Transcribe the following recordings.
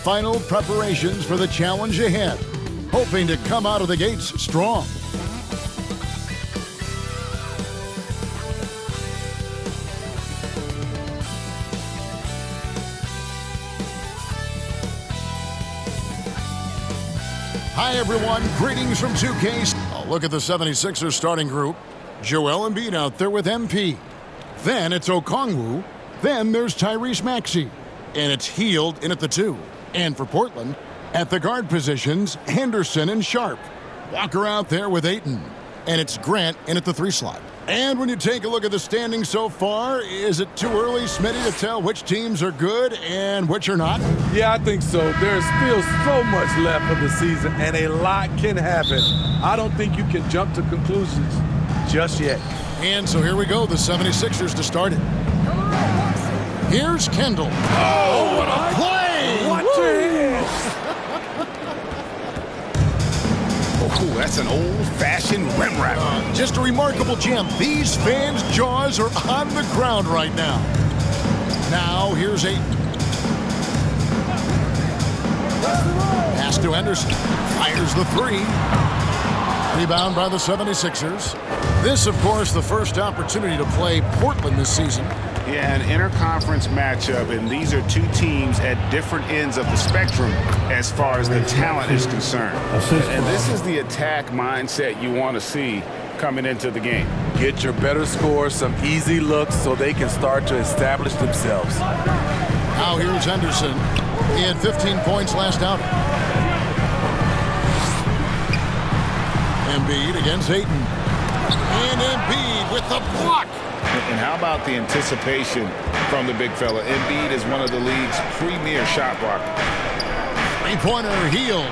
final preparations for the challenge ahead, hoping to come out of the gates strong. Hi everyone, greetings from 2K. A look at the 76ers starting group. Joel Embiid out there with MP. Then it's Okongwu. Then there's Tyrese Maxey. And it's Hield in at the 2. And for Portland, at the guard positions, Henderson and Sharp. Walker out there with Ayton. And it's Grant in at the 3 slot. And when you take a look at the standings so far, is it too early, Smitty, to tell which teams are good and which are not? Yeah, I think so. There's still so much left of the season, and a lot can happen. I don't think you can jump to conclusions just yet. And so here we go, the 76ers to start it. Here's Kendall. Oh, what a play! Watch your hands! Oh, that's an old-fashioned rim wrap. Just a remarkable gem. These fans' jaws are on the ground right now. Now, here's Ayton. Pass to Henderson. Fires the 3. Rebound by the 76ers. This, of course, the first opportunity to play Portland this season. Yeah, an interconference matchup, and these are two teams at different ends of the spectrum as far as the talent is concerned. And this is the attack mindset you want to see coming into the game. Get your better scores, some easy looks, so they can start to establish themselves. Now here's Henderson. He had 15 points last outing. Embiid against Ayton. And Embiid with the block. And how about the anticipation from the big fella? Embiid is one of the league's premier shot blockers. Three-pointer Hield.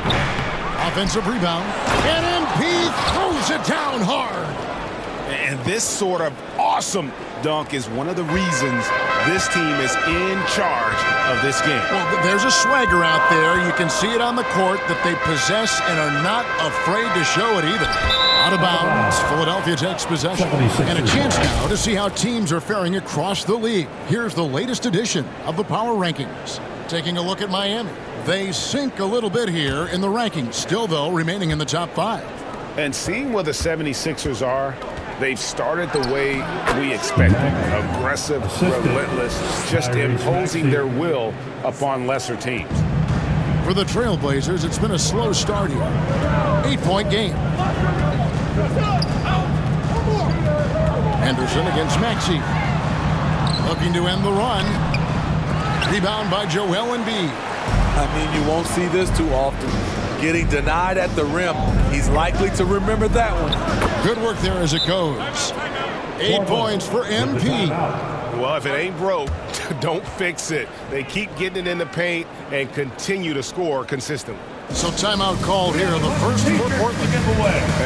Offensive rebound. And Embiid throws it down hard. And this sort of awesome dunk is one of the reasons this team is in charge of this game. Well, there's a swagger out there. You can see it on the court that they possess and are not afraid to show it either. Out of bounds, Philadelphia takes possession. And a chance now to see how teams are faring across the league. Here's the latest edition of the Power Rankings. Taking a look at Miami. They sink a little bit here in the rankings, still, though, remaining in the top 5. And seeing where the 76ers are, they've started the way we expected. Aggressive, relentless, just imposing their will upon lesser teams. For the Trailblazers, it's been a slow start here. 8-point game. Henderson against Maxey. Looking to end the run. Rebound by Joel Embiid. I mean, you won't see this too often. Getting denied at the rim. He's likely to remember that one. Good work there as it goes. 8 points for MP. Well, if it ain't broke, don't fix it. They keep getting it in the paint and continue to score consistently. So timeout called here, the first for Portland.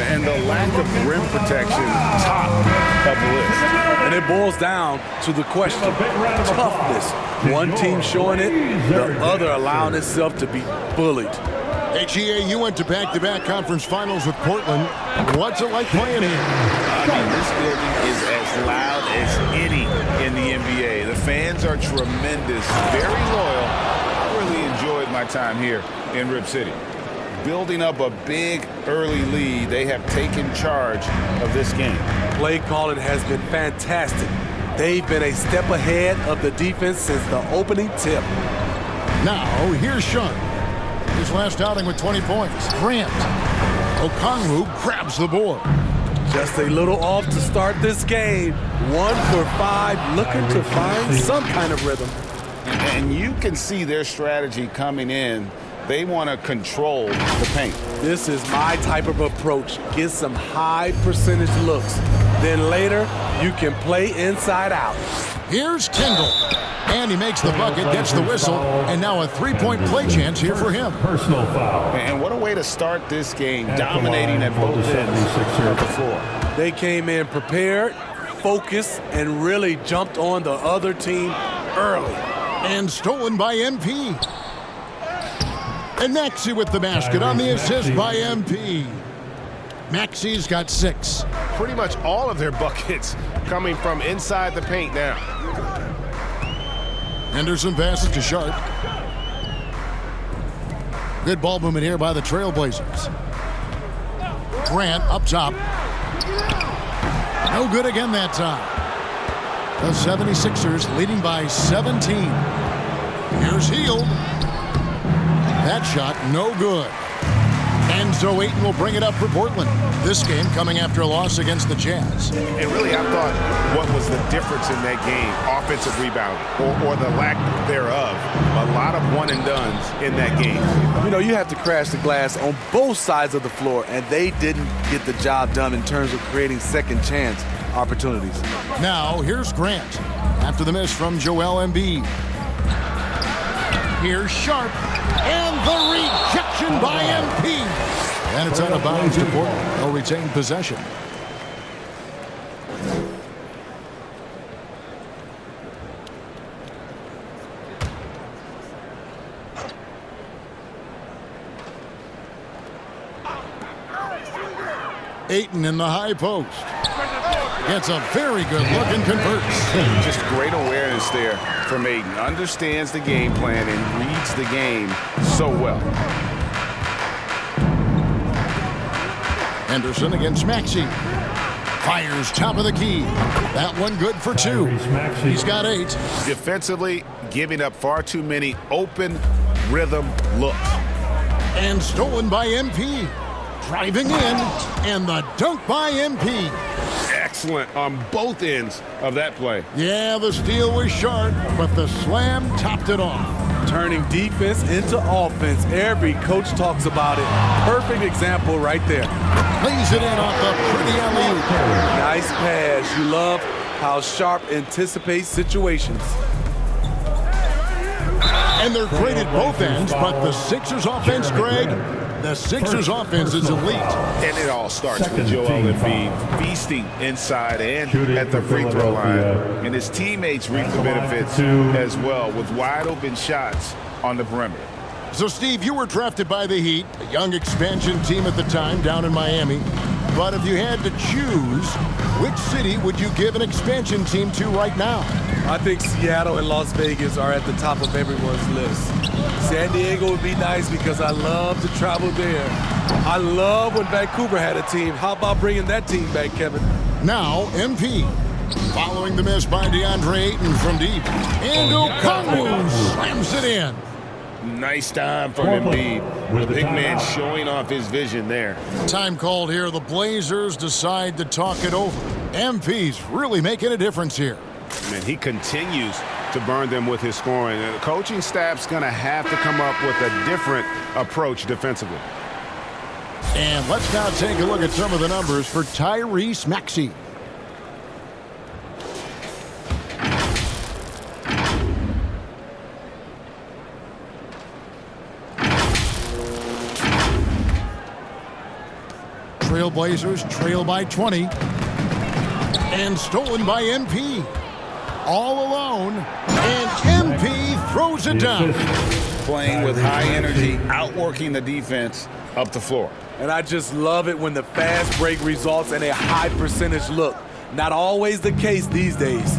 And the lack of rim protection, top of the list. And it boils down to the question, toughness. One team showing it, the other allowing itself to be bullied. HEA, you went to back-to-back conference finals with Portland. What's it like playing here? I mean, this building is as loud as any in the NBA. The fans are tremendous, very loyal. I really enjoyed my time here in Rip City. Building up a big early lead, they have taken charge of this game. Play calling has been fantastic. They've been a step ahead of the defense since the opening tip. Now, here's Sean. His last outing with 20 points. Grant. Okongwu grabs the board. Just a little off to start this game. 1 for 5, looking to find some kind of rhythm. And you can see their strategy coming in. They want to control the paint. This is my type of approach. Get some high percentage looks. Then later, you can play inside out. Here's Kendall. And he makes the bucket, gets the whistle, and now a three-point play chance here for him. Personal foul. And what a way to start this game, dominating at both ends of the floor. They came in prepared, focused, and really jumped on the other team early. And stolen by MP. And Maxey with the basket on the assist by MP. Maxey's got 6. Pretty much all of their buckets coming from inside the paint now. Henderson passes to Sharp. Good ball movement here by the Trailblazers. Grant up top. No good again that time. The 76ers leading by 17. Here's Hield. That shot no good. And so Ayton will bring it up for Portland. This game coming after a loss against the Jazz. And really, I thought what was the difference in that game, offensive rebound or the lack thereof, a lot of one-and-dones in that game. You know, you have to crash the glass on both sides of the floor, and they didn't get the job done in terms of creating second chance opportunities. Now, here's Grant after the miss from Joel Embiid. Here's Sharp, and the rejection by MP. And it's out of bounds to Portland. They'll retain possession. Ayton in the high post. Gets a very good look and converts. Just great awareness there from Ayton. Understands the game plan and reads the game so well. Henderson against Maxey. Fires top of the key. That one good for two. He's got 8. Defensively, giving up far too many open rhythm looks. And stolen by MP. Driving in, and the dunk by MP. Excellent on both ends of that play. Yeah, the steal was sharp, but the slam topped it off. Turning defense into offense. Every coach talks about it. Perfect example right there. Plays it in off the pretty alley-oop. Nice pass. You love how Sharp anticipates situations. And they're great at both ends, but the Sixers offense, Greg, the Sixers offense is elite. And it all starts with Joel Embiid feasting inside and at the free throw line. And his teammates reap the benefits as well with wide open shots on the perimeter. So, Steve, you were drafted by the Heat, a young expansion team at the time down in Miami. But if you had to choose, which city would you give an expansion team to right now? I think Seattle and Las Vegas are at the top of everyone's list. San Diego would be nice because I love to travel there. I love when Vancouver had a team. How about bringing that team back, Kevin? Now, MP. Following the miss by DeAndre Ayton from deep. And Okongwu slams it in. Nice time from Embiid. The big man showing off his vision there. Time called here. The Blazers decide to talk it over. MP's really making a difference here. And he continues to burn them with his scoring. And the coaching staff's going to have to come up with a different approach defensively. And let's now take a look at some of the numbers for Tyrese Maxey. Trailblazers trail by 20. And stolen by MP. All alone. And MP throws it down. Playing with high energy, outworking the defense up the floor. And I just love it when the fast break results in a high percentage look. Not always the case these days.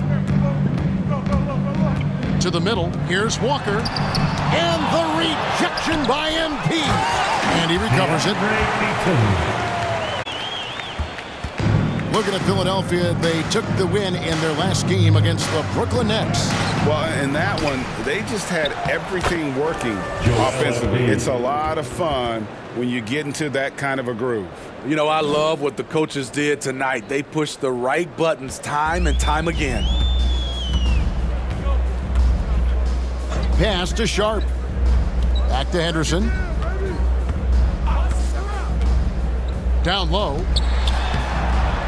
To the middle, here's Walker. And the rejection by MP. And he recovers it. Looking at Philadelphia, they took the win in their last game against the Brooklyn Nets. Well, in that one, they just had everything working offensively. It's a lot of fun when you get into that kind of a groove. You know, I love what the coaches did tonight. They pushed the right buttons time and time again. Pass to Sharp. Back to Henderson. Down low.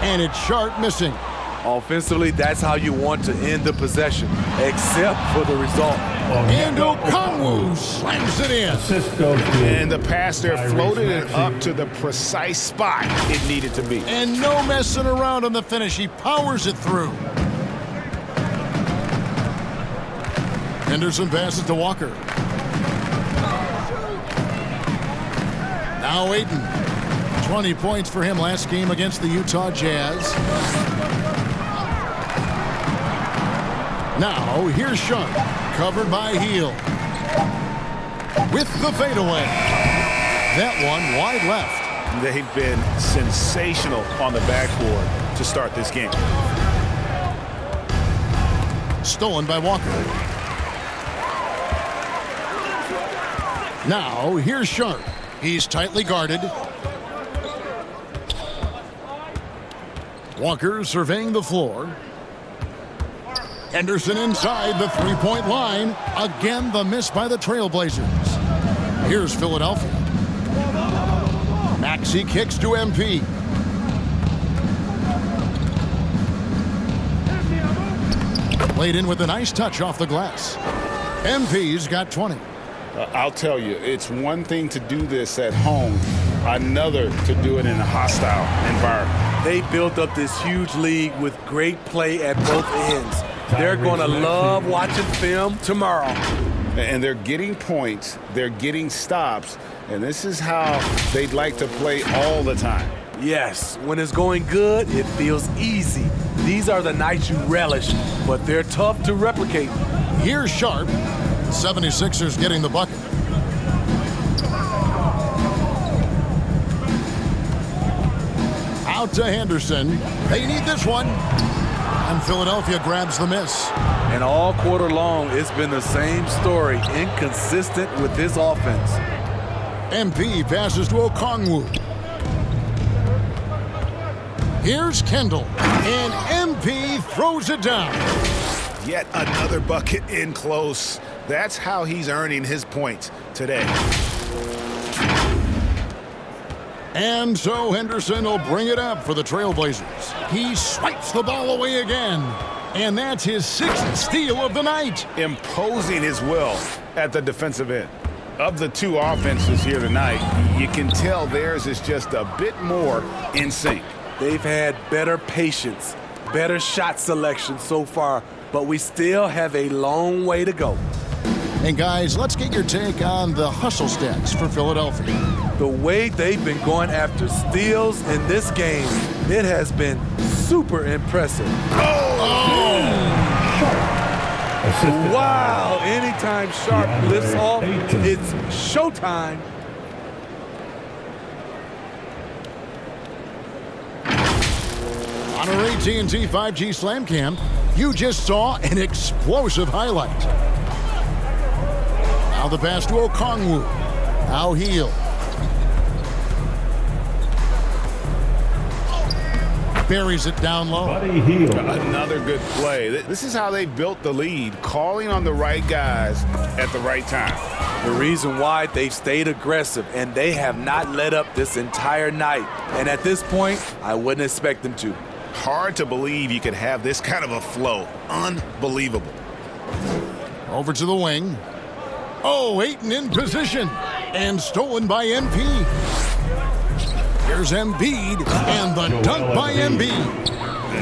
And it's Sharp missing. Offensively, that's how you want to end the possession, except for the result. And Okongwu slams it in. And the pass there floated it up to the precise spot it needed to be. And no messing around on the finish. He powers it through. Henderson passes to Walker. Now Ayton. 20 points for him last game against the Utah Jazz. Now, here's Sharp, covered by Hield. With the fadeaway. That one wide left. They've been sensational on the backboard to start this game. Stolen by Walker. Now, here's Sharp. He's tightly guarded. Walker surveying the floor. Henderson inside the three-point line. Again, the miss by the Trailblazers. Here's Philadelphia. Maxey kicks to MP. Played in with a nice touch off the glass. MP's got 20. I'll tell you, it's one thing to do this at home, another to do it in a hostile environment. They built up this huge lead with great play at both ends. They're going to love watching film tomorrow. And they're getting points, they're getting stops, and this is how they'd like to play all the time. Yes, when it's going good, it feels easy. These are the nights you relish, but they're tough to replicate. Here's Sharp. 76ers getting the bucket. Out to Henderson. They need this one. And Philadelphia grabs the miss. And all quarter long, it's been the same story, inconsistent with his offense. MP passes to Okongwu. Here's Kendall. And MP throws it down. Yet another bucket in close. That's how he's earning his points today. And so Henderson will bring it up for the Trailblazers. He swipes the ball away again. And that's his 6th steal of the night. Imposing his will at the defensive end. Of the two offenses here tonight, you can tell theirs is just a bit more in sync. They've had better patience, better shot selection so far, but we still have a long way to go. And guys, let's get your take on the hustle stats for Philadelphia. The way they've been going after steals in this game, it has been super impressive. Wow, anytime Sharp lifts off, it's showtime. On our AT&T 5G Slam Cam, you just saw an explosive highlight. Now the pass to Okongwu. Now Heel. Buries it down low. Another good play. This is how they built the lead, calling on the right guys at the right time. The reason why they've stayed aggressive, and they have not let up this entire night. And at this point, I wouldn't expect them to. Hard to believe you could have this kind of a flow. Unbelievable. Over to the wing. Oh, Ayton in position. And stolen by MP. Here's Embiid. And the dunk by Embiid.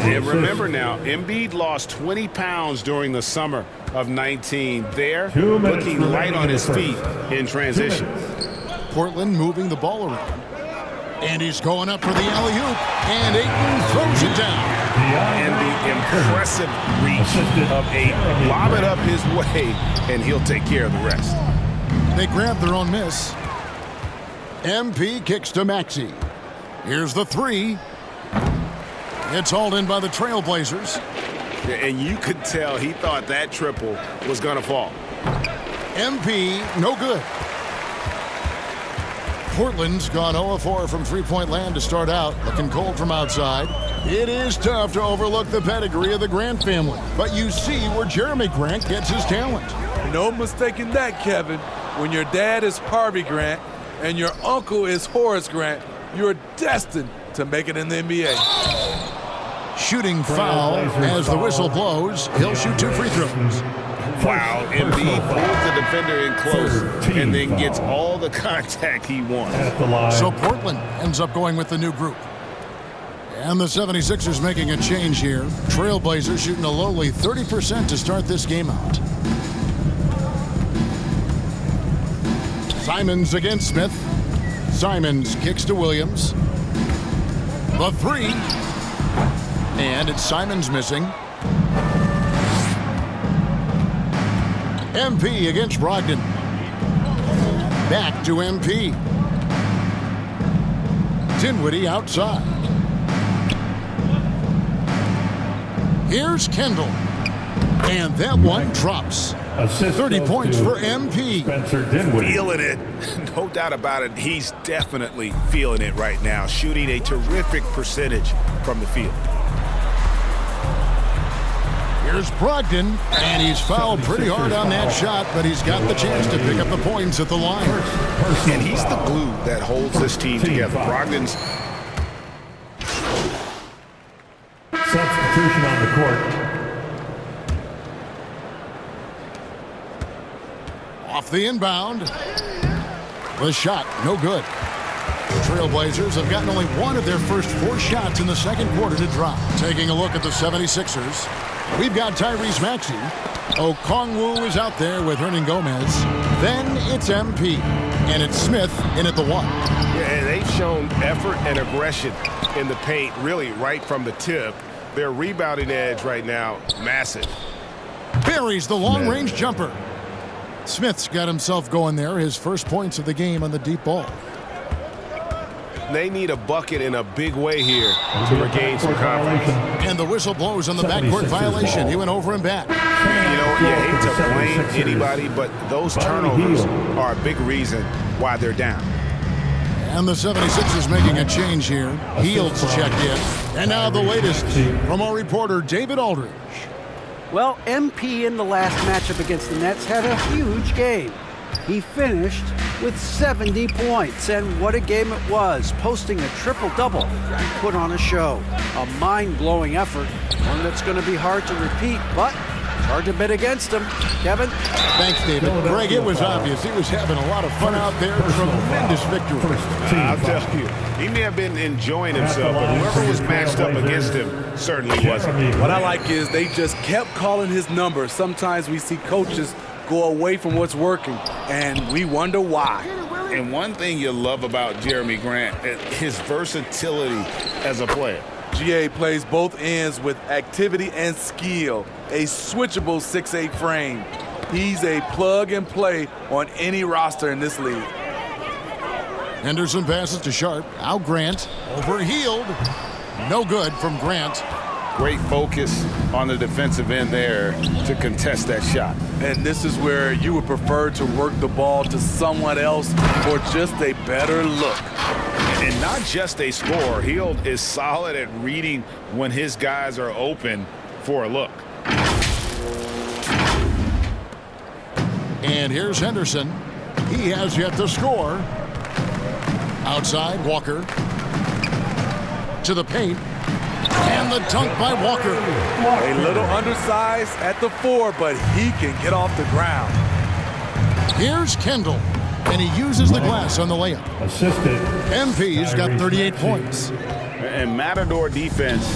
And remember now, Embiid lost 20 pounds during the summer of 19. There, looking light on his feet in transition. Portland moving the ball around. And he's going up for the alley-oop. And Ayton throws it down. And the impressive reach of Ayton. Lob it up his way, and he'll take care of the rest. They grab their own miss. MP kicks to Maxey. Here's the three. It's hauled in by the Trailblazers. And you could tell he thought that triple was going to fall. MP, no good. Portland's gone 0-4 from three-point land to start out, looking cold from outside. It is tough to overlook the pedigree of the Grant family, but you see where Jeremy Grant gets his talent. No mistaking that, Kevin. When your dad is Harvey Grant and your uncle is Horace Grant, you're destined to make it in the NBA. Shooting foul as the whistle blows. He'll shoot 2 free throws. Wow, Embiid pulls the defender in close and then gets all the contact he wants. So Portland ends up going with the new group. And the 76ers making a change here. Trailblazers shooting a lowly 30% to start this game out. Simons against Smith. Simons kicks to Williams. The three. And it's Simons missing. MP against Brogdon. Back to MP. Dinwiddie outside. Here's Kendall. And that one drops. 30 points for MP. Feeling it. No doubt about it. He's definitely feeling it right now. Shooting a terrific percentage from the field. Here's Brogdon, and he's fouled pretty hard on that shot, but he's got the chance to pick up the points at the line. And he's the glue that holds this team together. Brogdon's substitution on the court. Off the inbound. The shot, no good. The Trailblazers have gotten only one of their first 4 shots in the second quarter to drop. Taking a look at the 76ers, we've got Tyrese Maxey. Okongwu is out there with Hernan Gomez. Then it's MP, and it's Smith in at the 1. Yeah, they've shown effort and aggression in the paint, really right from the tip. Their rebounding edge right now, massive. Buries the long-range jumper. Smith's got himself going there, his first points of the game on the deep ball. They need a bucket in a big way here to regain some confidence. And the whistle blows on the backcourt violation. He went over and back. You know, you hate to blame anybody, but those turnovers are a big reason why they're down. And the 76ers making a change here. Heald's checked in. And now the latest from our reporter, David Aldridge. Well, MP in the last matchup against the Nets had a huge game. He finished with 70 points, and what a game it was, posting a triple-double. He put on a show, a mind-blowing effort, one that's going to be hard to repeat, but it's hard to bet against him. Kevin? Thanks, David. Greg, it was obvious. He was having a lot of fun out there. Tremendous victory. I'll tell you, he may have been enjoying himself, but whoever was matched up against him certainly wasn't. What I like is they just kept calling his number. Sometimes we see coaches go away from what's working, and we wonder why. And one thing you love about Jeremy Grant, his versatility as a player. GA plays both ends with activity and skill, a switchable 6'8" frame. He's a plug-and-play on any roster in this league. Henderson passes to Sharp. Now Grant over Hield. No good from Grant. Great focus on the defensive end there to contest that shot. And this is where you would prefer to work the ball to someone else for just a better look. And not just a score. Hield is solid at reading when his guys are open for a look. And here's Henderson. He has yet to score. Outside, Walker. To the paint. And the dunk by Walker. A little undersized at the 4, but he can get off the ground. Here's Kendall. And he uses the glass on the layup. Assisted. MP's got 38 points. And Matador defense,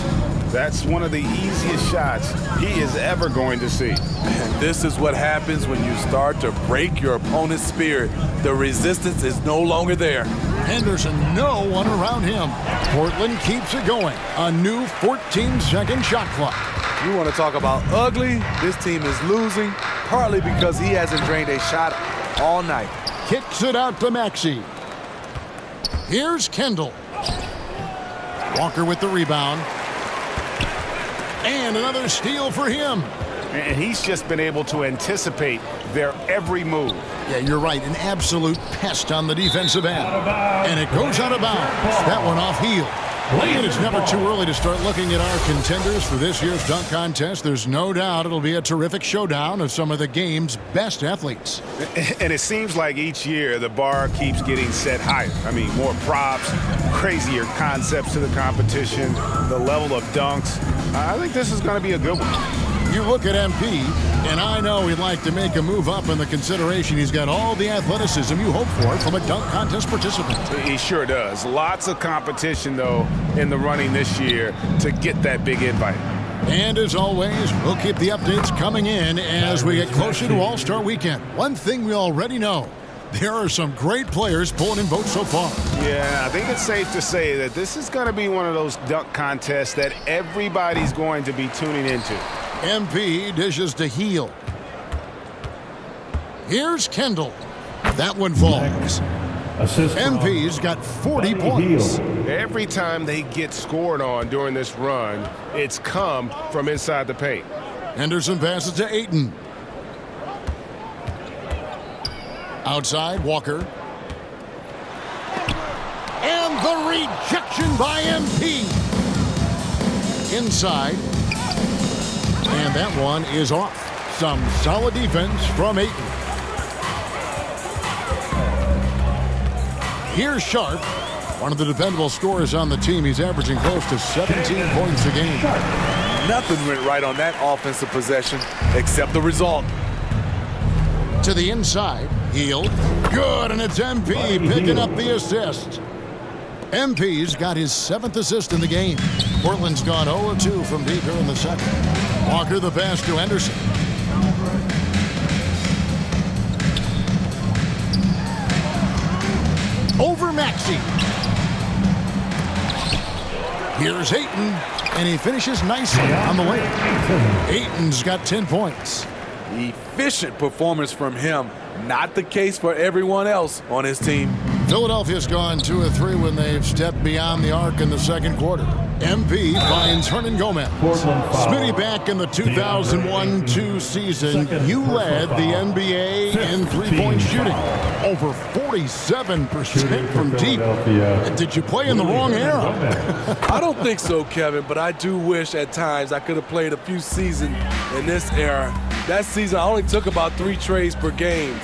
that's one of the easiest shots he is ever going to see. And this is what happens when you start to break your opponent's spirit. The resistance is no longer there. Henderson, no one around him. Portland keeps it going. A new 14-second shot clock. You want to talk about ugly? This team is losing, partly because he hasn't drained a shot all night. Kicks it out to Maxey. Here's Kendall. Walker with the rebound. And another steal for him. And he's just been able to anticipate their every move. Yeah, you're right. An absolute pest on the defensive end. And it goes out of bounds. That one off Hield. And it's never too early to start looking at our contenders for this year's dunk contest. There's no doubt it'll be a terrific showdown of some of the game's best athletes. And it seems like each year the bar keeps getting set higher. I mean, more props, crazier concepts to the competition, the level of dunks. I think this is going to be a good one. You look at MP, and I know he'd like to make a move up in the consideration. He's got all the athleticism you hope for from a dunk contest participant. He sure does. Lots of competition, though, in the running this year to get that big invite. And as always, we'll keep the updates coming in as we get closer to All-Star Weekend. One thing we already know, there are some great players pulling in votes so far. Yeah, I think it's safe to say that this is going to be one of those dunk contests that everybody's going to be tuning into. MP dishes to Hield. Here's Kendall. That one falls. MP's got 40 points. Every time they get scored on during this run, it's come from inside the paint. Henderson passes to Ayton. Outside, Walker. And the rejection by MP. Inside. And that one is off. Some solid defense from Ayton. Here's Sharp, one of the dependable scorers on the team. He's averaging close to 17 points a game. Nothing went right on that offensive possession except the result. To the inside, Hield. Good, and it's MP picking up the assist. MP's got his 7th assist in the game. Portland's gone 0-2 from deep here in the second. Walker the pass to Henderson. Over Maxey. Here's Ayton, and he finishes nicely on the way. Ayton's got 10 points. Efficient performance from him. Not the case for everyone else on his team. Philadelphia's gone 2 of 3 when they've stepped beyond the arc in the second quarter. MP finds Hernan Gomez. Smitty, back in the 2001-2 season, you led the NBA in three-point shooting. Over 47% from deep. Did you play in the wrong era? I don't think so, Kevin, but I do wish at times I could have played a few seasons in this era. That season, I only took about 3 trades per game.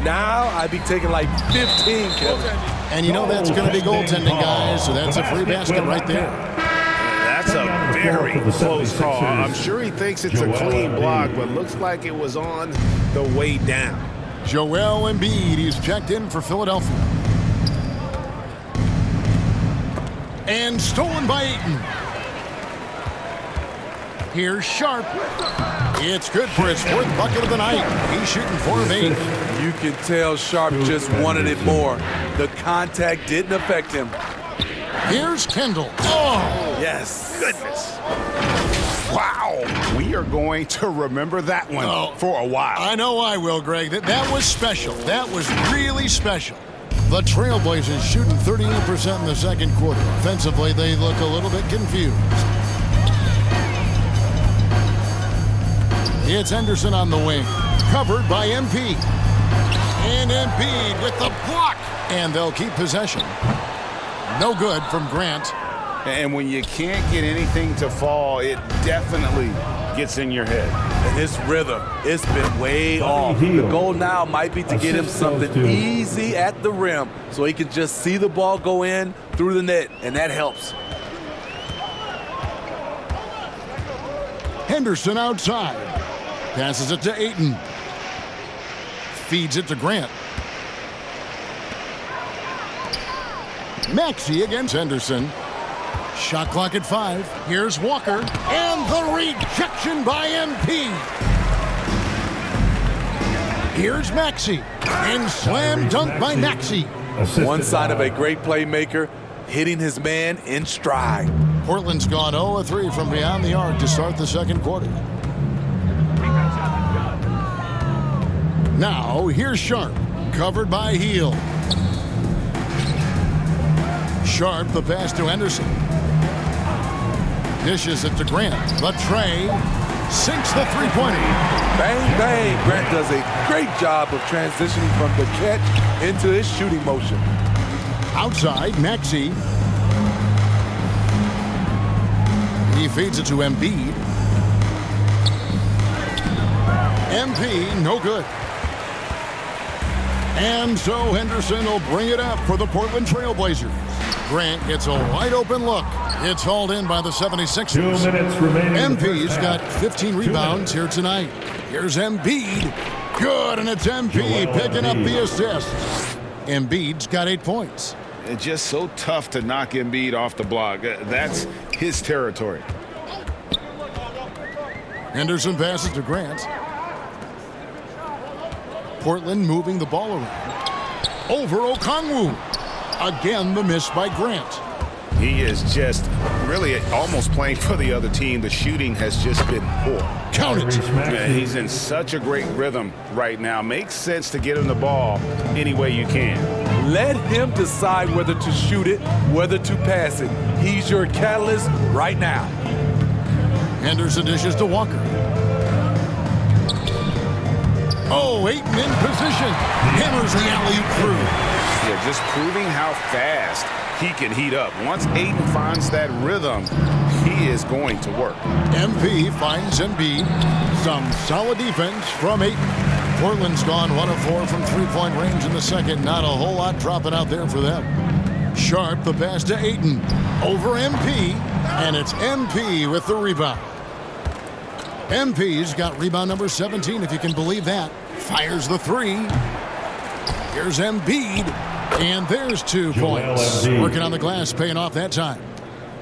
Now, I'd be taking like 15, Kevin. And you know that's going to be goaltending, guys, so that's a free basket right there. That's a very close call. I'm sure he thinks it's a clean block, but looks like it was on the way down. Joel Embiid, he's checked in for Philadelphia. And stolen by Ayton. Here's Sharp. It's good for his 4th bucket of the night. He's shooting 4 of 8. You can tell Sharp just wanted it more. The contact didn't affect him. Here's Kendall. Oh, yes. Goodness. Wow. We are going to remember that one for a while. I know I will, Greg. That was special. That was really special. The Trailblazers shooting 38% in the second quarter. Offensively, they look a little bit confused. It's Henderson on the wing. Covered by MP. And Embiid with the block. And they'll keep possession. No good from Grant. And when you can't get anything to fall, it definitely gets in your head. And his rhythm, it's been way off. The goal now might be to get him something easy at the rim so he can just see the ball go in through the net, and that helps. Henderson outside. Passes it to Ayton. Feeds it to Grant. Maxey against Henderson. Shot clock at 5. Here's Walker. And the rejection by MP. Here's Maxey. And slam dunk by Maxey. One sign of a great playmaker, hitting his man in stride. Portland's gone 0 of 3 from beyond the arc to start the second quarter. Now, here's Sharp, covered by Hield. Sharp, the pass to Henderson. Dishes it to Grant. The tray sinks the three-pointer. Bang, bang. Grant does a great job of transitioning from the catch into his shooting motion. Outside, Maxey. He feeds it to Embiid. MP, no good. And so Henderson will bring it up for the Portland Trailblazers. Grant gets a wide-open look. It's hauled in by the 76ers. 2 minutes remaining. MP's got 15 rebounds here tonight. Here's Embiid. Good, and it's MP picking up the assist. Embiid's got 8 points. It's just so tough to knock Embiid off the block. That's his territory. Henderson passes to Grant. Portland moving the ball around. Over Okongwu. Again, the miss by Grant. He is just really almost playing for the other team. The shooting has just been poor. Count it. Man, he's in such a great rhythm right now. Makes sense to get him the ball any way you can. Let him decide whether to shoot it, whether to pass it. He's your catalyst right now. Henderson dishes to Walker. Oh, Ayton in position. Hammers the alley-oop through. Yeah, just proving how fast he can heat up. Once Ayton finds that rhythm, he is going to work. MP finds Embiid. Some solid defense from Ayton. Portland's gone 1 of 4 from three-point range in the second. Not a whole lot dropping out there for them. Sharp the pass to Ayton. Over MP. And it's MP with the rebound. MP's got rebound number 17, if you can believe that. Fires the three. Here's Embiid. And there's 2 points. Working on the glass, paying off that time.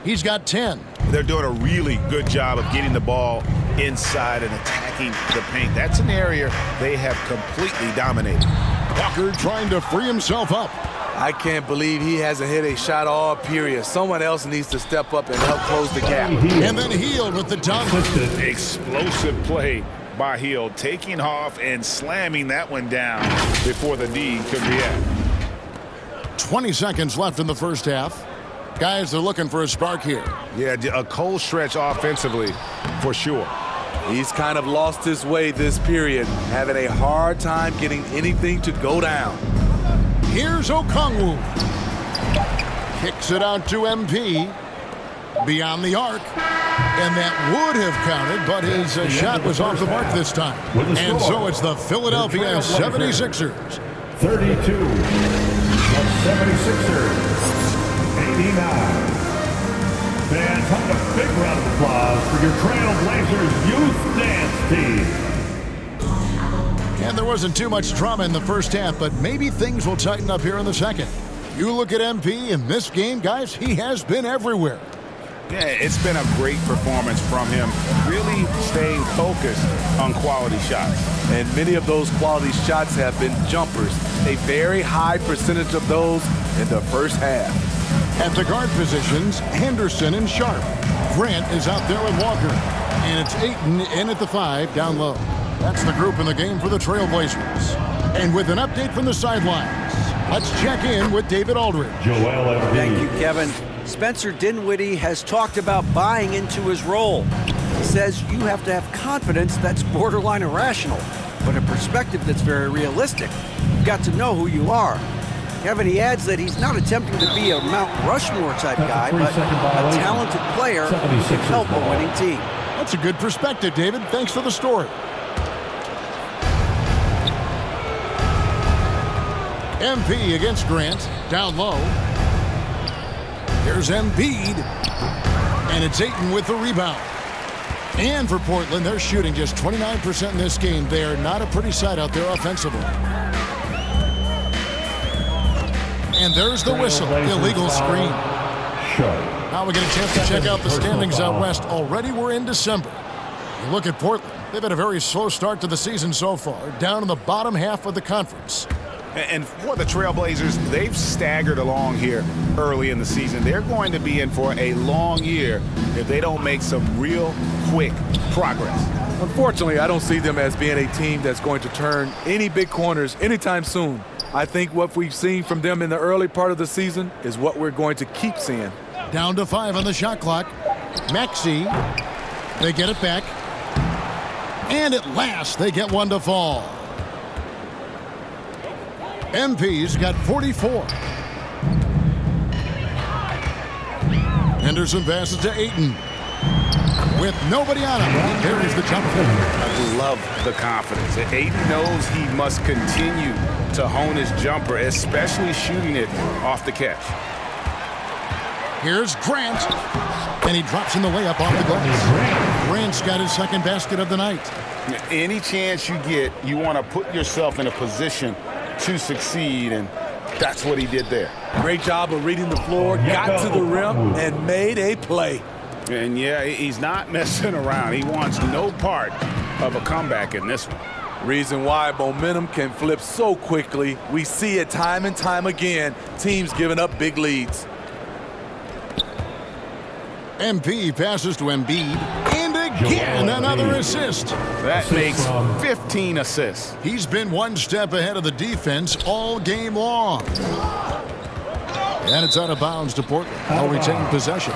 He's got 10. They're doing a really good job of getting the ball inside and attacking the paint. That's an area they have completely dominated. Walker trying to free himself up. I can't believe he hasn't hit a shot all period. Someone else needs to step up and help close the gap. And then Hield with the dunk. Explosive play by Hield, taking off and slamming that one down before the D could react. 20 seconds left in the first half. Guys, they're looking for a spark here. Yeah, a cold stretch offensively for sure. He's kind of lost his way this period, having a hard time getting anything to go down. Here's Okongwu. Kicks it out to MP. Beyond the arc. And that would have counted, but his shot was off the mark this time. And so it's the Philadelphia 76ers. 32. The 76ers. 89. Fans, have a big round of applause for your Trailblazers youth dance team. And there wasn't too much drama in the first half, but maybe things will tighten up here in the second. You look at MP in this game, guys, he has been everywhere. Yeah, it's been a great performance from him, really staying focused on quality shots. And many of those quality shots have been jumpers, a very high percentage of those in the first half. At the guard positions, Henderson and Sharp. Grant is out there with Walker. And it's Ayton in at the 5, down low. That's the group in the game for the Trailblazers. And with an update from the sidelines, let's check in with David Aldridge. Thank you, Kevin. Spencer Dinwiddie has talked about buying into his role. He says you have to have confidence that's borderline irrational, but a perspective that's very realistic. You've got to know who you are. Kevin, he adds that he's not attempting to be a Mount Rushmore type guy, but a talented player who can help a winning team. That's a good perspective, David. Thanks for the story. MP against Grant, down low. Here's Embiid, and it's Ayton with the rebound. And for Portland, they're shooting just 29% in this game. They are not a pretty sight out there offensively. And there's the whistle, illegal screen. Now we get a chance to check out the standings out west. Already we're in December. You look at Portland, they've had a very slow start to the season so far, down in the bottom half of the conference. And for the Trailblazers, they've staggered along here early in the season. They're going to be in for a long year if they don't make some real quick progress. Unfortunately, I don't see them as being a team that's going to turn any big corners anytime soon. I think what we've seen from them in the early part of the season is what we're going to keep seeing. Down to 5 on the shot clock. Maxey, they get it back. And at last, they get one to fall. MP's got 44. Henderson passes to Ayton. With nobody on him, he carries the jumper. I love the confidence. Ayton knows he must continue to hone his jumper, especially shooting it off the catch. Here's Grant. And he drops in the layup off the glass. Grant's got his second basket of the night. Any chance you get, you want to put yourself in a position to succeed, and that's what he did there. Great job of reading the floor, got to the rim, and made a play. And yeah, he's not messing around. He wants no part of a comeback in this one. Reason why momentum can flip so quickly. We see it time and time again, teams giving up big leads. MP passes to Embiid, and And another assist. That makes 15 assists. He's been one step ahead of the defense all game long. And it's out of bounds to Portland. They'll retain possession.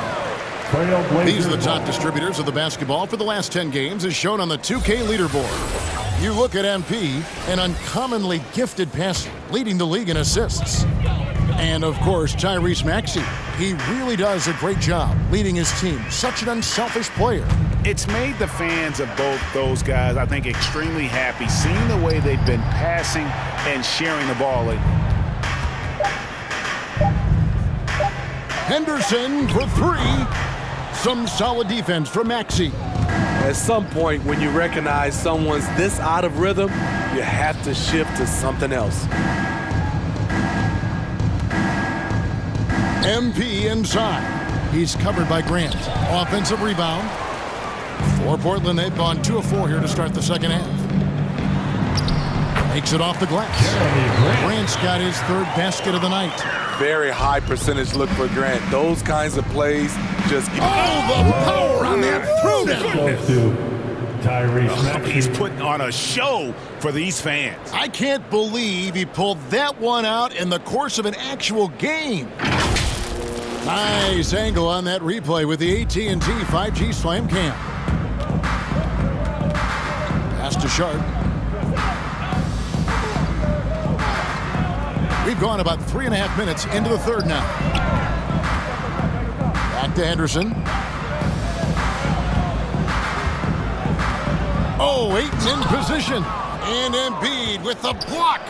These are the top distributors of the basketball for the last 10 games, as shown on the 2K leaderboard. You look at MP, an uncommonly gifted passer, leading the league in assists. And, of course, Tyrese Maxey. He really does a great job leading his team. Such an unselfish player. It's made the fans of both those guys, I think, extremely happy, seeing the way they've been passing and sharing the ball lately. Henderson for three. Some solid defense from Maxey. At some point, when you recognize someone's this out of rhythm, you have to shift to something else. MP inside. He's covered by Grant. Offensive rebound. For Portland, they've gone 2 of 4 here to start the second half. Makes it off the glass. Grant's got his third basket of the night. Very high percentage look for Grant. Those kinds of plays just give. Oh, the power on that throwdown. He's putting on a show for these fans. I can't believe he pulled that one out in the course of an actual game. Nice angle on that replay with the AT&T 5G Slam Cam. Pass to Sharp. We've gone about 3.5 minutes into the third now. Back to Henderson. Oh, Ayton in position. And Embiid with the block.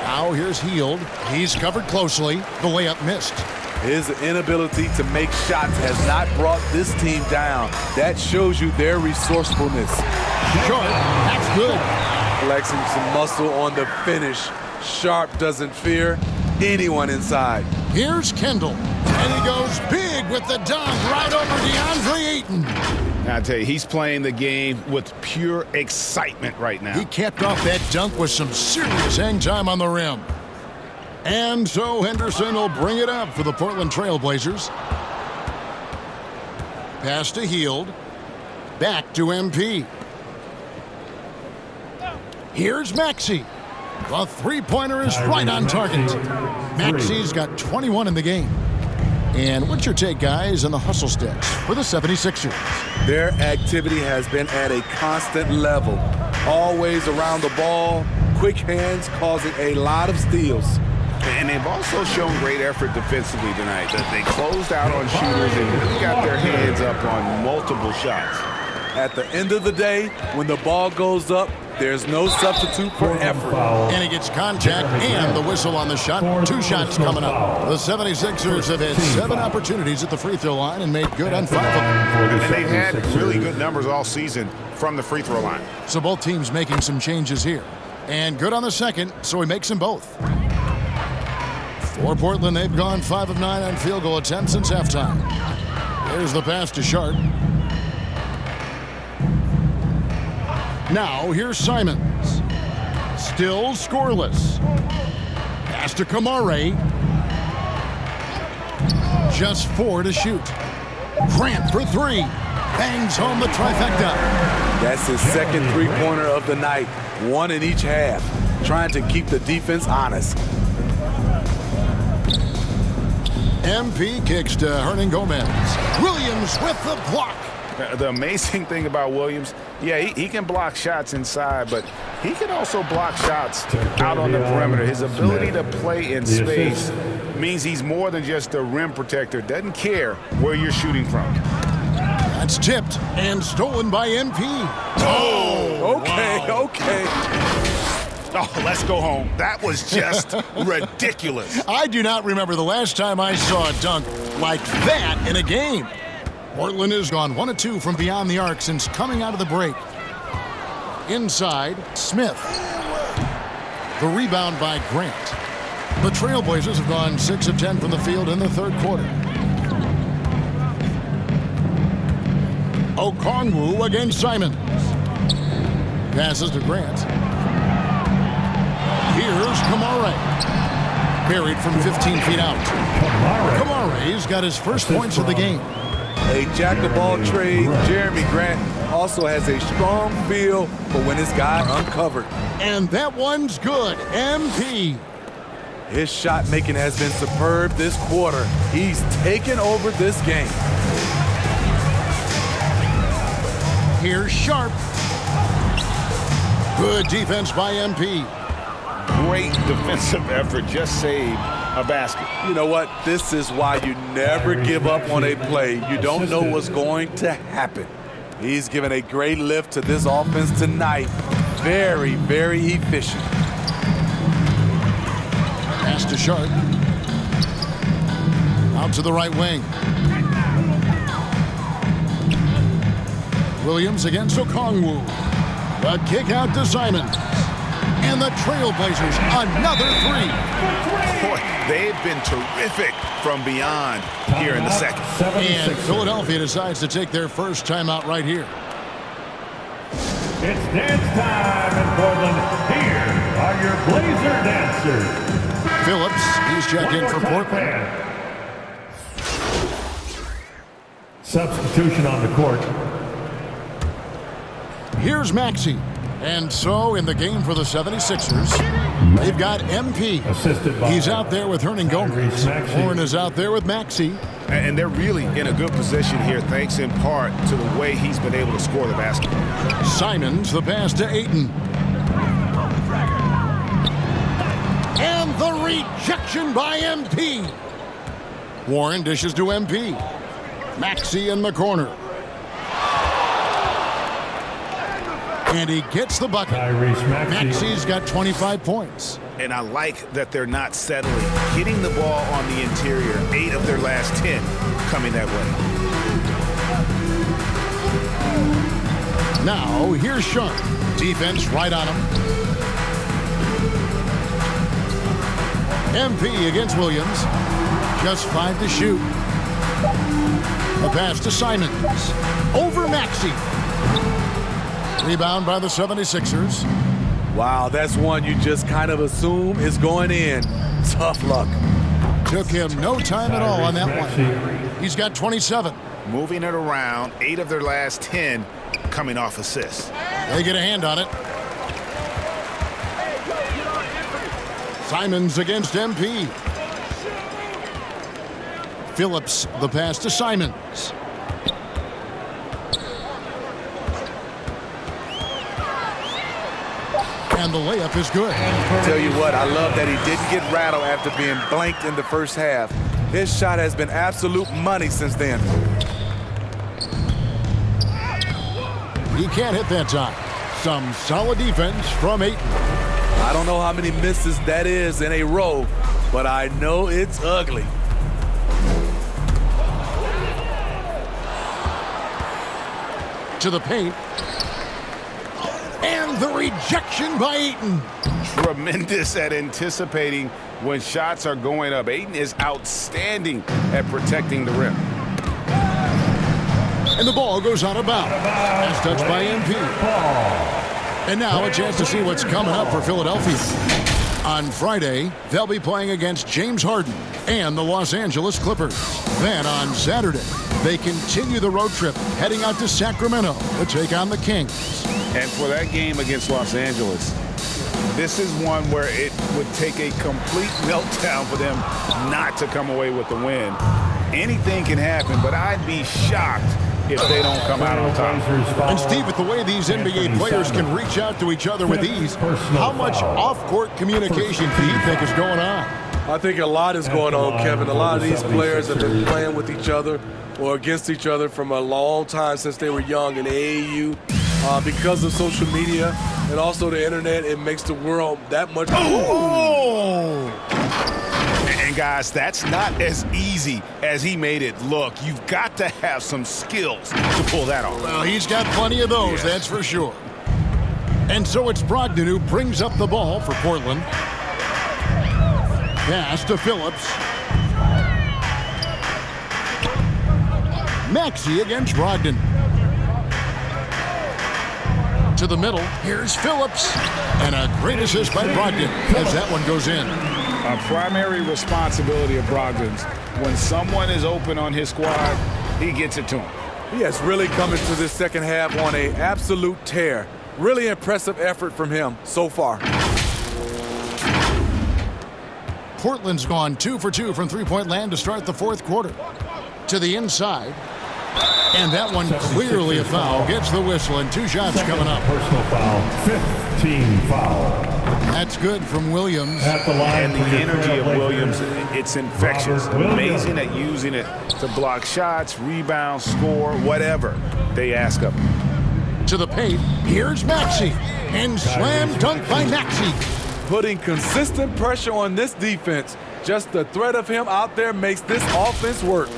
Now here's Hield. He's covered closely. The layup missed. His inability to make shots has not brought this team down. That shows you their resourcefulness. Short. That's good. Flexing some muscle on the finish. Sharp doesn't fear anyone inside. Here's Kendall. And he goes big with the dunk right over DeAndre Ayton. I tell you, he's playing the game with pure excitement right now. He capped off that dunk with some serious hang time on the rim. And so Henderson will bring it up for the Portland Trail Blazers. Pass to Hield. Back to MP. Here's Maxey. The three-pointer is right on target. Maxey's got 21 in the game. And what's your take, guys, on the hustle stats for the 76ers? Their activity has been at a constant level. Always around the ball, quick hands causing a lot of steals. And they've also shown great effort defensively tonight. That they closed out on shooters and really got their hands up on multiple shots. At the end of the day, when the ball goes up, there's no substitute for effort. And he gets contact and the whistle on the shot. 2 shots coming up. The 76ers have had 7 opportunities at the free throw line and made good on 5 of them. And they've had really good numbers all season from the free throw line. So both teams making some changes here. And good on the second, so he makes them both. For Portland, they've gone 5 of 9 on field goal attempts since halftime. There's the pass to Sharp. Now, here's Simons. Still scoreless. Pass to Kamare. Just 4 to shoot. Grant for 3. Bangs home the trifecta. That's his second three-pointer of the night. 1 in each half. Trying to keep the defense honest. MP kicks to Hernan Gomez. Williams with the block. The amazing thing about Williams, yeah, he can block shots inside, but he can also block shots out on the perimeter. His ability to play in space means he's more than just a rim protector. Doesn't care where you're shooting from. That's tipped and stolen by MP. Oh, okay. Oh, let's go home. That was just ridiculous. I do not remember the last time I saw a dunk like that in a game. Portland has gone 1 of 2 from beyond the arc since coming out of the break. Inside, Smith. The rebound by Grant. The Trailblazers have gone 6 of 10 from the field in the third quarter. Okongwu against Simons. Passes to Grant. Here's Kamare. Buried from 15 feet out. Kamare's got his first points of the game. A jack-of-all-trades, Jeremy Grant also has a strong feel for when his guys are uncovered. And that one's good. MP. His shot making has been superb this quarter. He's taken over this game. Here's Sharp. Good defense by MP. Great defensive effort, just saved a basket. You know what? This is why you never give up on a play. You don't know what's going to happen. He's given a great lift to this offense tonight. Very, very efficient. Pass to Sharp. Out to the right wing. Williams against Okongwu. The kick out to Simons. And the Trailblazers, another three. Boy, they've been terrific from beyond here in the second. And Philadelphia decides to take their first timeout right here. It's dance time in Portland. Here are your Blazer dancers. Phillips, he's checked in for Portland. Substitution on the court. Here's Maxey. And so in the game for the 76ers, they've got MP. He's out there with Hernan Gomez. Horn is out there with Maxey. And they're really in a good position here, thanks in part to the way he's been able to score the basket. Simons, the pass to Ayton. And the rejection by MP. Warren dishes to MP. Maxey in the corner. And he gets the bucket. Maxey's got 25 points. And I like that they're not settling. Getting the ball on the interior, 8 of their last 10 coming that way. Now, here's Sharp. Defense right on him. MP against Williams. Just 5 to shoot. The pass to Simons. Over Maxey. Rebound by the 76ers. Wow, that's one you just kind of assume is going in. Tough luck. Took him no time at all on that one. He's got 27. Moving it around, 8 of their last 10 coming off assists. They get a hand on it. Simons against MP. Phillips, the pass to Simons. And the layup is good. Tell you what, I love that he didn't get rattled after being blanked in the first half. His shot has been absolute money since then. He can't hit that time. Some solid defense from Ayton. I don't know how many misses that is in a row, but I know it's ugly. To the paint. And the rejection by Ayton. Tremendous at anticipating when shots are going up. Ayton is outstanding at protecting the rim. And the ball goes out of bounds. As touched by MP. And now a chance to see what's coming up for Philadelphia. On Friday, they'll be playing against James Harden and the Los Angeles Clippers. Then on Saturday, they continue the road trip, heading out to Sacramento to take on the Kings. And for that game against Los Angeles, this is one where it would take a complete meltdown for them not to come away with the win. Anything can happen, but I'd be shocked if they don't come out on top. And Steve, with the way these NBA players can reach out to each other with ease, how much off-court communication do you think is going on? I think a lot is going on, Kevin. A lot of these players have been playing with each other or against each other from a long time since they were young in AAU. Because of social media and also the internet, it makes the world that much. Oh! And guys, that's not as easy as he made it look. You've got to have some skills to pull that off. Well, he's got plenty of those, that's for sure. And so it's Brogdon who brings up the ball for Portland. Pass to Phillips. Maxey against Brogdon. To the middle, here's Phillips. And a great assist by Brogdon as that one goes in. A primary responsibility of Brogdon's, when someone is open on his squad, he gets it to him. He has really come into this second half on an absolute tear. Really impressive effort from him so far. Portland's gone 2 for 2 from three-point land to start the fourth quarter. To the inside. And that one clearly a foul. Gets the whistle and 2 shots coming up. Personal foul, 15 foul. That's good from Williams. At the line And the energy of Williams, it's infectious. Amazing at using it to block shots, rebound, score, whatever they ask of him. To the paint, here's Maxey. And slam dunk by Maxey. Putting consistent pressure on this defense. Just the threat of him out there makes this offense work.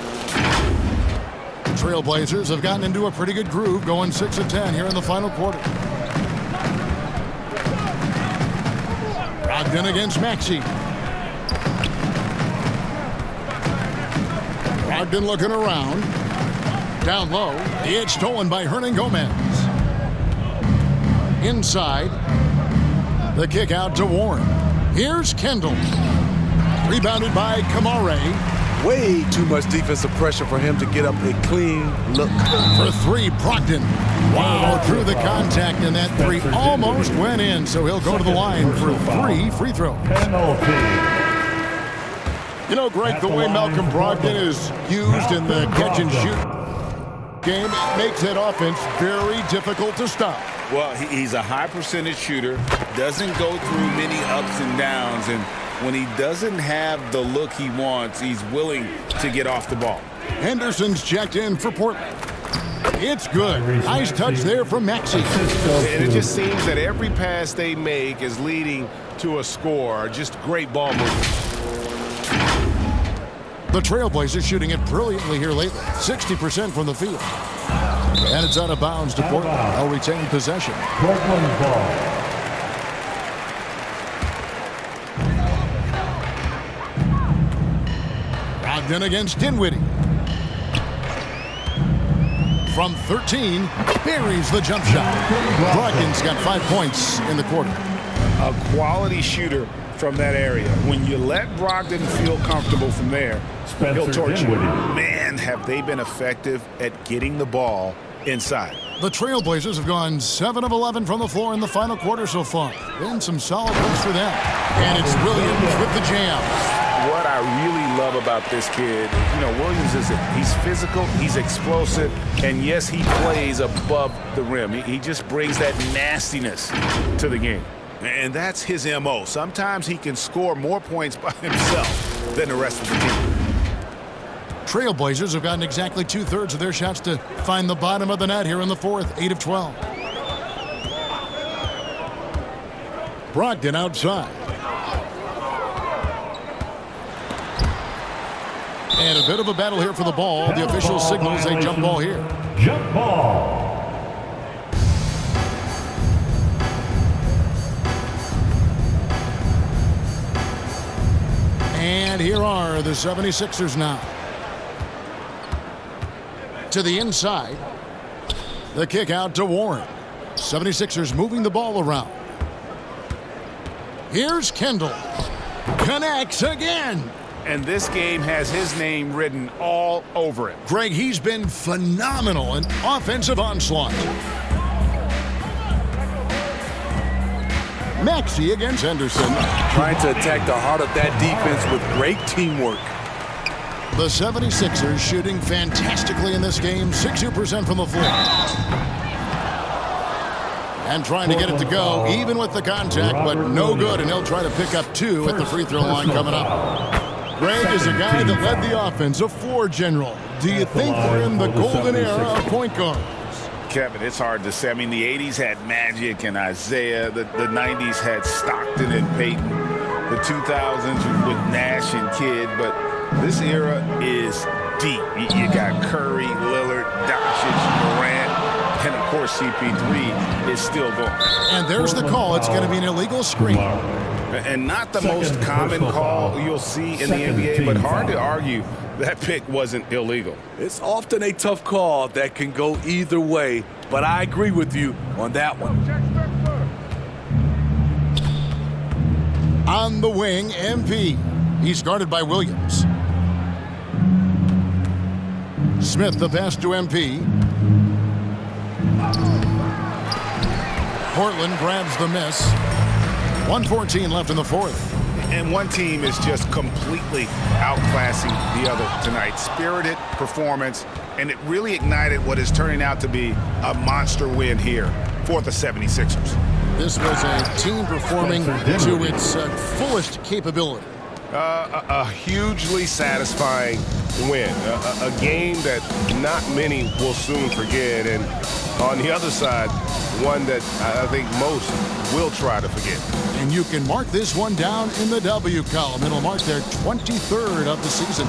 Trailblazers have gotten into a pretty good groove, going 6 of 10 here in the final quarter. Brogdon against Maxey. Brogdon looking around. Down low, the edge stolen by Hernan Gomez. Inside, the kick out to Warren. Here's Kendall. Rebounded by Kamare. Way too much defensive pressure for him to get up a clean look. For 3, Brogdon. Wow, through the contact, and that 3 almost went in, so he'll go to the line for 3 free throws. You know, Greg, the way Malcolm Brogdon is used in the catch-and-shoot game, it makes that offense very difficult to stop. Well, he's a high-percentage shooter, doesn't go through many ups and downs, and when he doesn't have the look he wants, he's willing to get off the ball. Henderson's checked in for Portland. It's good. Nice touch there from Maxey. And it just seems that every pass they make is leading to a score. Just great ball movement. The Trailblazers shooting it brilliantly here lately. 60% from the field. And it's out of bounds to Portland. They'll retain possession. Portland ball. Brogdon against Dinwiddie. From 13, buries the jump shot. Brogdon's got 5 points in the quarter. A quality shooter from that area. When you let Brogdon feel comfortable from there, he'll torch you. Man, have they been effective at getting the ball inside. The Trailblazers have gone 7 of 11 from the floor in the final quarter so far. Been some solid wins for them. And it's Williams with the jam. What I really love about this kid, you know, Williams he's physical, he's explosive, and yes, he plays above the rim. He just brings that nastiness to the game. And that's his MO. Sometimes he can score more points by himself than the rest of the team. Trailblazers have gotten exactly 2/3 of their shots to find the bottom of the net here in the fourth, 8 of 12. Brogdon outside. And a bit of a battle here for the ball. The official signals a jump ball here. Jump ball. And here are the 76ers now. To the inside. The kick out to Warren. 76ers moving the ball around. Here's Kendall. Connects again. And this game has his name written all over it. Greg, he's been phenomenal in offensive onslaught. Maxey against Henderson. Trying to attack the heart of that defense with great teamwork. The 76ers shooting fantastically in this game, 62% from the floor. And trying to get it to go, even with the contact, but no good, and he'll try to pick up 2 at the free throw line coming up. Greg is a guy that led the offense, a floor general. Do you think we're in the golden era of point guards? Kevin, it's hard to say. I mean, the 80s had Magic and Isaiah. The 90s had Stockton and Peyton. The 2000s with Nash and Kidd. But this era is deep. You got Curry, Lillard, Doncic, Durant, and, of course, CP3 is still going. And there's the call. It's going to be an illegal screen. And not the most common call you'll see in the NBA, but hard to argue that pick wasn't illegal. It's often a tough call that can go either way, but I agree with you on that one. On the wing, MP. He's guarded by Williams. Smith the pass to MP. Portland grabs the miss. 1:14 left in the fourth. And one team is just completely outclassing the other tonight. Spirited performance, and it really ignited what is turning out to be a monster win here for the 76ers. This was a team performing to its fullest capability. A hugely satisfying win. A game that not many will soon forget. And on the other side, one that I think most will try to forget. And you can mark this one down in the W column. It'll mark their 23rd of the season.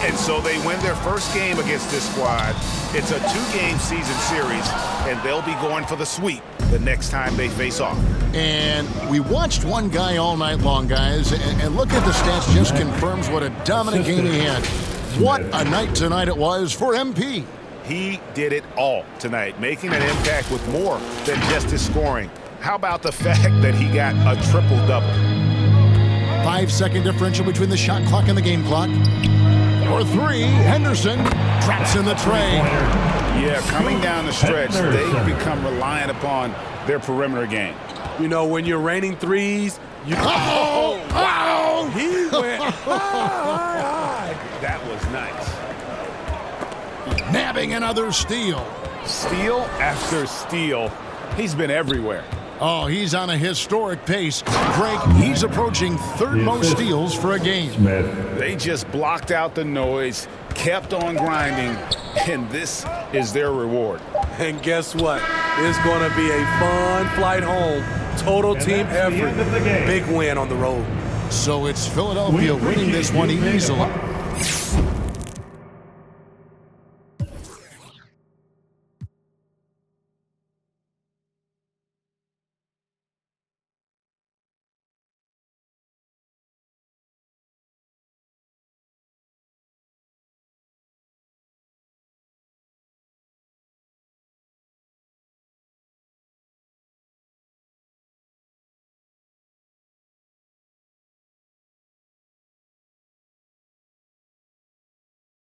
And so they win their first game against this squad. It's a 2-game season series, and they'll be going for the sweep the next time they face off. And we watched one guy all night long, guys, and look at the stats, just confirms what a dominant game he had. What a night tonight it was for MP. He did it all tonight, making an impact with more than just his scoring. How about the fact that he got a triple-double? 5-second differential between the shot clock and the game clock. For three, Henderson drops in the tray. Yeah, coming down the stretch, they've become reliant upon their perimeter game. You know, when you're raining threes, you... Oh, wow! He went high. That was nice. Nabbing another steal. Steal after steal. He's been everywhere. Oh, he's on a historic pace. Greg, he's approaching third most steals for a game. They just blocked out the noise, kept on grinding, and this is their reward. And guess what? It's going to be a fun flight home. Total team effort. Big win on the road. So it's Philadelphia winning this one easily.